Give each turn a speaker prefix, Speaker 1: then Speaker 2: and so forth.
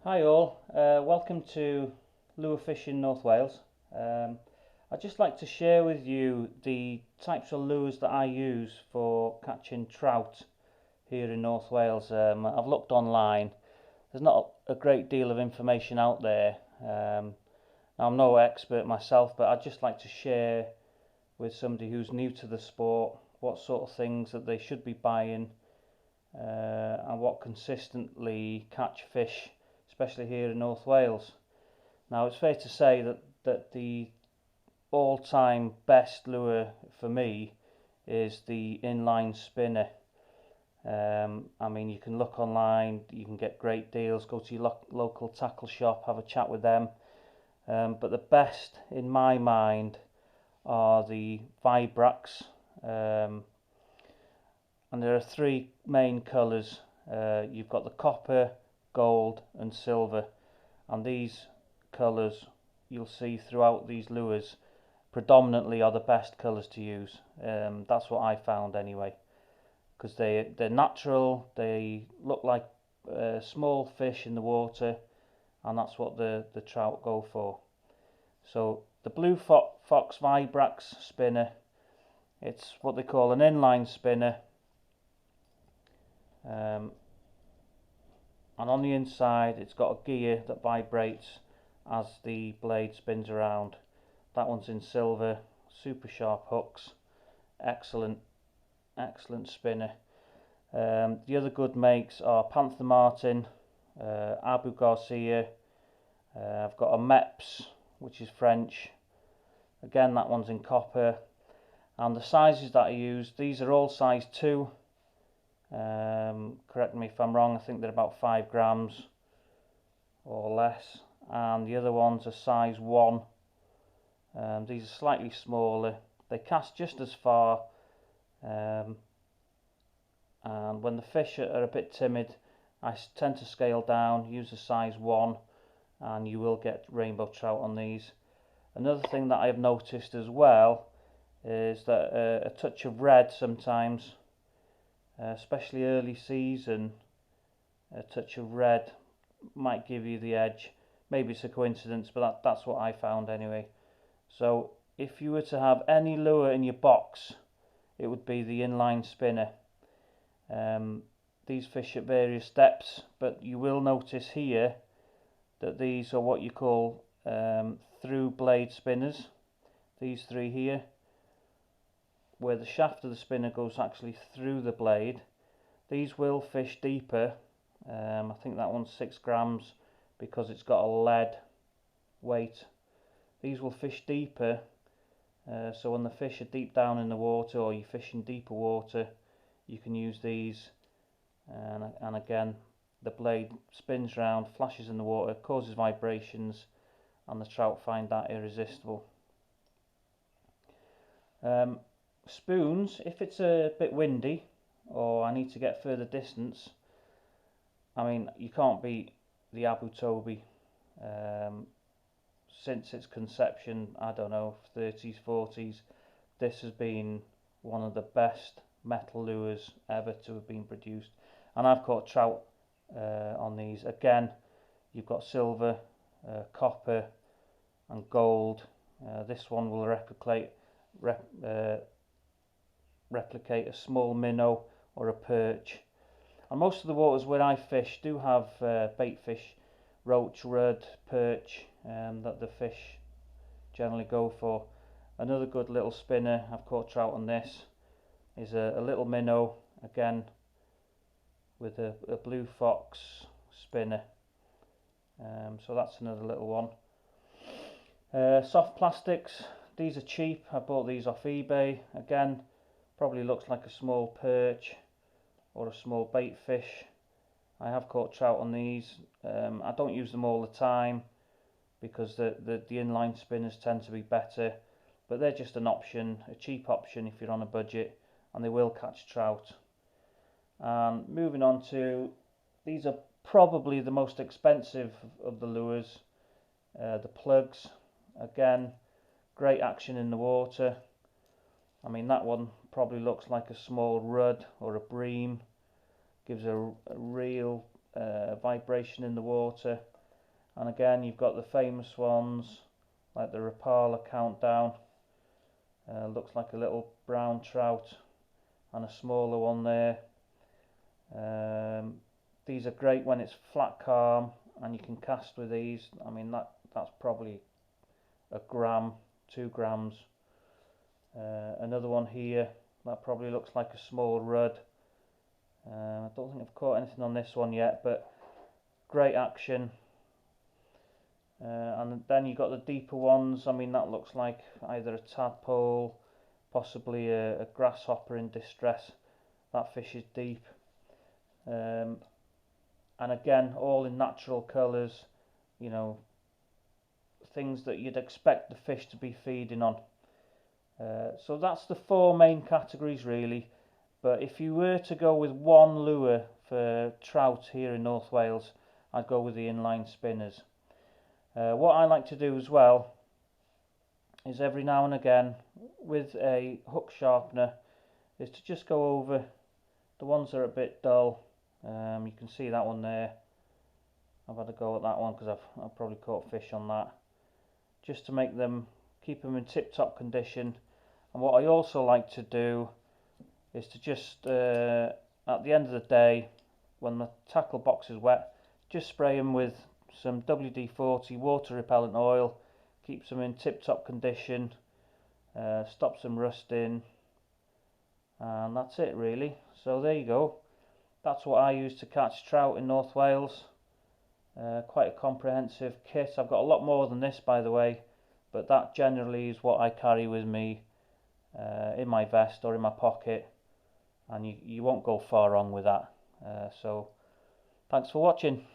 Speaker 1: Hi all, welcome to Lure Fishing North Wales. I'd just like to share with you the types of lures that I use for catching trout here in North Wales. I've looked online, there's not a great deal of information out there. I'm no expert myself, but I'd just like to share with somebody who's new to the sport what sort of things that they should be buying and what consistently catch fish, especially here in North Wales. Now, it's fair to say that the all-time best lure for me is the inline spinner. I mean, you can look online, you can get great deals, go to your local tackle shop, have a chat with them. But the best, in my mind, are the Vibrax. And there are three main colours. You've got the copper, gold and silver, and these colours you'll see throughout these lures predominantly are the best colours to use. That's what I found anyway, because they're natural, they look like small fish in the water, and that's what the trout go for. So the blue Fox Vibrax spinner, it's what they call an inline spinner. And on the inside it's got a gear that vibrates as the blade spins around. That one's in silver, super sharp hooks, excellent spinner. The other good makes are Panther Martin, Garcia. I've got a Mepps, which is French, again that one's in copper. And the sizes that I use, these are all size 2. Correct me if I'm wrong, I think they're about 5 grams or less, and the other ones are size 1. These are slightly smaller, they cast just as far, and when the fish are a bit timid I tend to scale down, use a size 1, and you will get rainbow trout on these. Another thing that I have noticed as well is that a touch of red sometimes, especially early season, a touch of red might give you the edge. Maybe it's a coincidence, but that's what I found anyway. So if you were to have any lure in your box, it would be the inline spinner. These fish at various depths, but you will notice here that these are what you call through blade spinners. These three here, where the shaft of the spinner goes actually through the blade. These will fish deeper. I think that one's 6 grams because it's got a lead weight. These will fish deeper, so when the fish are deep down in the water or you fish in deeper water, you can use these, and again the blade spins round, flashes in the water, causes vibrations, and the trout find that irresistible. Spoons, if it's a bit windy or I need to get further distance, I mean, you can't beat the Toby. Since its conception, I don't know, 30s, 40s, this has been one of the best metal lures ever to have been produced. And I've caught trout on these. Again, you've got silver, copper and gold. This one will replicate a small minnow or a perch. And most of the waters where I fish do have baitfish, roach, rudd, perch, that the fish generally go for. Another good little spinner, I've caught trout on this, is a little minnow, again with a blue fox spinner. So that's another little one. Soft plastics, these are cheap. I bought these off eBay. Again, probably looks like a small perch or a small bait fish. I have caught trout on these. I don't use them all the time because the inline spinners tend to be better, but they're just an option, a cheap option if you're on a budget, and they will catch trout. And moving on to, these are probably the most expensive of the lures, the plugs. Again, great action in the water. I mean, that one probably looks like a small rudd or a bream, gives a real vibration in the water. And again, you've got the famous ones like the Rapala Countdown. Looks like a little brown trout, and a smaller one there. These are great when it's flat calm and you can cast with these. I mean, that's probably a gram, 2 grams. Another one here that probably looks like a small rudd. I don't think I've caught anything on this one yet, but great action. And then you've got the deeper ones. I mean, that looks like either a tadpole, possibly a grasshopper in distress. That fish is deep. And again, all in natural colours, you know, things that you'd expect the fish to be feeding on. So that's the 4 main categories really. But if you were to go with one lure for trout here in North Wales, I'd go with the inline spinners. What I like to do as well is every now and again with a hook sharpener is to just go over the ones that are a bit dull. You can see that one there. I've had a go at that one because I've probably caught fish on that, just to make them, keep them in tip-top condition. And what I also like to do is to just at the end of the day, when the tackle box is wet, just spray them with some WD-40 water repellent oil. Keeps them in tip-top condition, stops them rusting, and that's it really. So there you go. That's what I use to catch trout in North Wales. Quite a comprehensive kit. I've got a lot more than this, by the way, but that generally is what I carry with me in my vest or in my pocket, and you won't go far wrong with that. So thanks for watching.